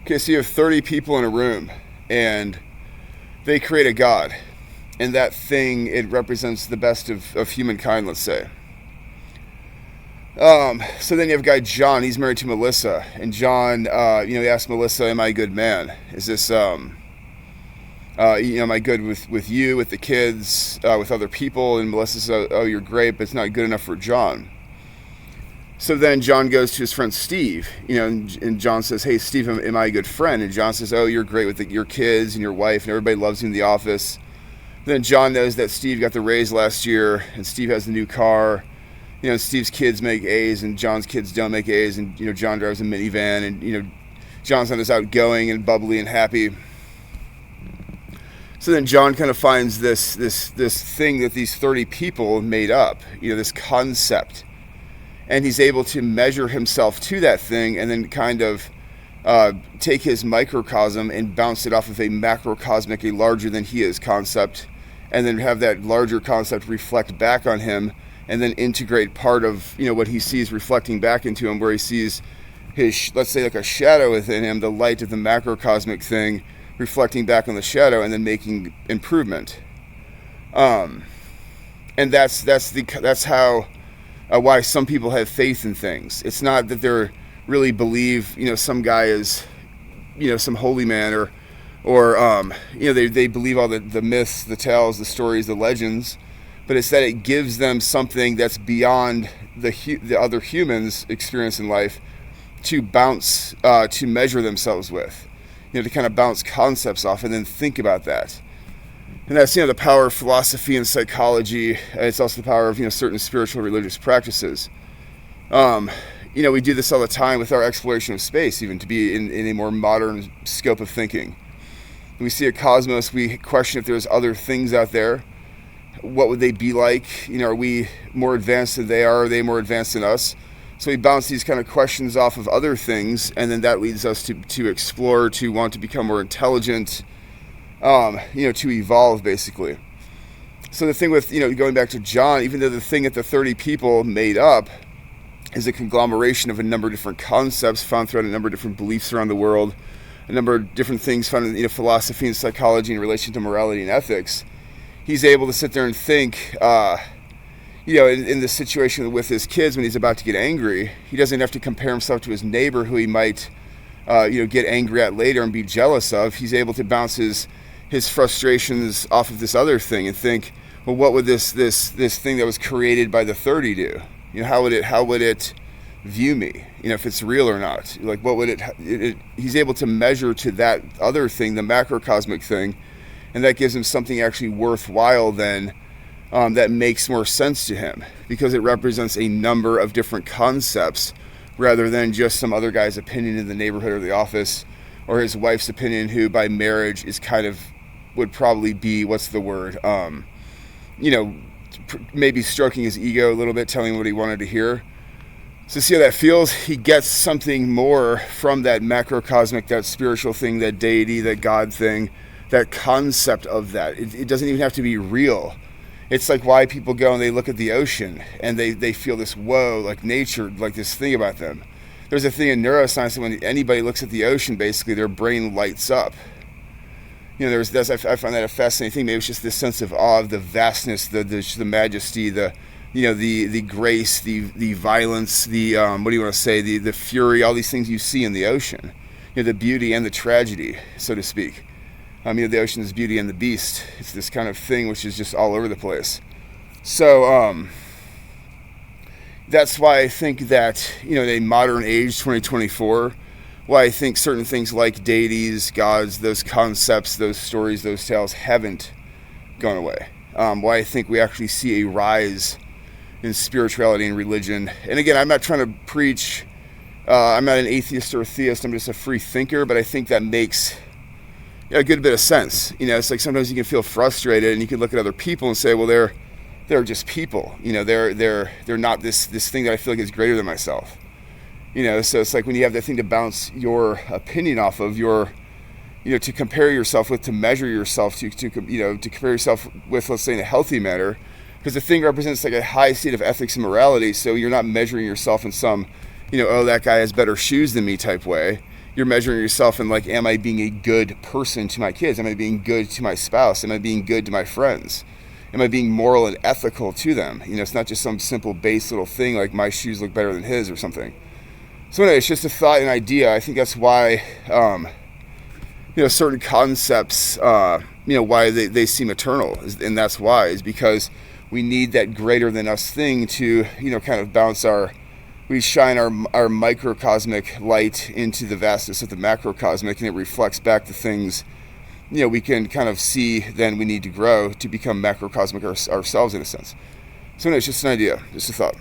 Okay, so you have 30 people in a room, and they create a god, and that thing, it represents the best of humankind, let's say. So then you have a guy, John. He's married to Melissa, and John, he asks Melissa, "Am I a good man? Is this, am I good with you, with the kids, with other people?" And Melissa says, "Oh, you're great, but it's not good enough for John." So then John goes to his friend Steve, and John says, "Hey, Steve, am I a good friend?" And John says, "Oh, you're great with your kids and your wife, and everybody loves you in the office." Then John knows that Steve got the raise last year, and Steve has the new car. Steve's kids make A's, and John's kids don't make A's, and John drives a minivan, and John's not as outgoing and bubbly and happy. So then John kind of finds this thing that these 30 people made up, this concept. And he's able to measure himself to that thing and then kind of take his microcosm and bounce it off of a macrocosmic, a larger than he is concept, and then have that larger concept reflect back on him, and then integrate part of what he sees reflecting back into him, where he sees his, let's say, like a shadow within him, the light of the macrocosmic thing reflecting back on the shadow, and then making improvement. And that's how why some people have faith in things. It's not that they're really believe some guy is some holy man, or they believe all the myths, the tales, the stories, the legends, but it's that it gives them something that's beyond the other humans' experience in life to bounce, to measure themselves with, to kind of bounce concepts off and then think about that. And that's, the power of philosophy and psychology. It's also the power of, certain spiritual religious practices. We do this all the time with our exploration of space, even to be in a more modern scope of thinking. When we see a cosmos, we question if there's other things out there. What would they be like? Are we more advanced than they are? Are they more advanced than us? So we bounce these kind of questions off of other things, and then that leads us to explore, to want to become more intelligent, to evolve, basically. So the thing with, going back to John, even though the thing that the 30 people made up is a conglomeration of a number of different concepts found throughout a number of different beliefs around the world, a number of different things found in philosophy and psychology in relation to morality and ethics, he's able to sit there and think, in the situation with his kids when he's about to get angry, he doesn't have to compare himself to his neighbor who he might, get angry at later and be jealous of. He's able to bounce his frustrations off of this other thing and think, well, what would this thing that was created by the 30 do? How would it view me? If it's real or not. Like, what would it he's able to measure to that other thing, the macrocosmic thing, and that gives him something actually worthwhile then, that makes more sense to him, because it represents a number of different concepts rather than just some other guy's opinion in the neighborhood or the office, or his wife's opinion, who by marriage is would probably be, what's the word, maybe stroking his ego a little bit, telling him what he wanted to hear. So see how that feels? He gets something more from that macrocosmic, that spiritual thing, that deity, that God thing, that concept of that. It doesn't even have to be real. It's like why people go and they look at the ocean and they feel this whoa, like nature, like this thing about them. There's a thing in neuroscience that when anybody looks at the ocean, basically their brain lights up. I find that a fascinating thing. Maybe it's just this sense of awe of the vastness, the majesty, the grace, the violence, the fury, all these things you see in the ocean. The beauty and the tragedy, so to speak. The ocean is beauty and the beast. It's this kind of thing which is just all over the place. So that's why I think that, in a modern age, 2024, why I think certain things like deities, gods, those concepts, those stories, those tales haven't gone away. Why I think we actually see a rise in spirituality and religion. And again, I'm not trying to preach, I'm not an atheist or a theist, I'm just a free thinker, but I think that makes a good bit of sense. It's like sometimes you can feel frustrated and you can look at other people and say, well, they're just people. They're not this thing that I feel like is greater than myself. So it's like when you have that thing to bounce your opinion off of, to compare yourself with, to measure yourself, to compare yourself with, let's say, in a healthy manner, because the thing represents like a high state of ethics and morality. So you're not measuring yourself in some, oh, that guy has better shoes than me type way. you're measuring yourself in like, am I being a good person to my kids? Am I being good to my spouse? Am I being good to my friends? Am I being moral and ethical to them? It's not just some simple base little thing like my shoes look better than his or something. So anyway, it's just a thought and idea. I think that's why, certain concepts, why they seem eternal. And that's why, is because we need that greater than us thing to, kind of bounce we shine our microcosmic light into the vastness of the macrocosmic, and it reflects back the things, we can kind of see then we need to grow to become macrocosmic ourselves in a sense. So anyway, it's just an idea, just a thought.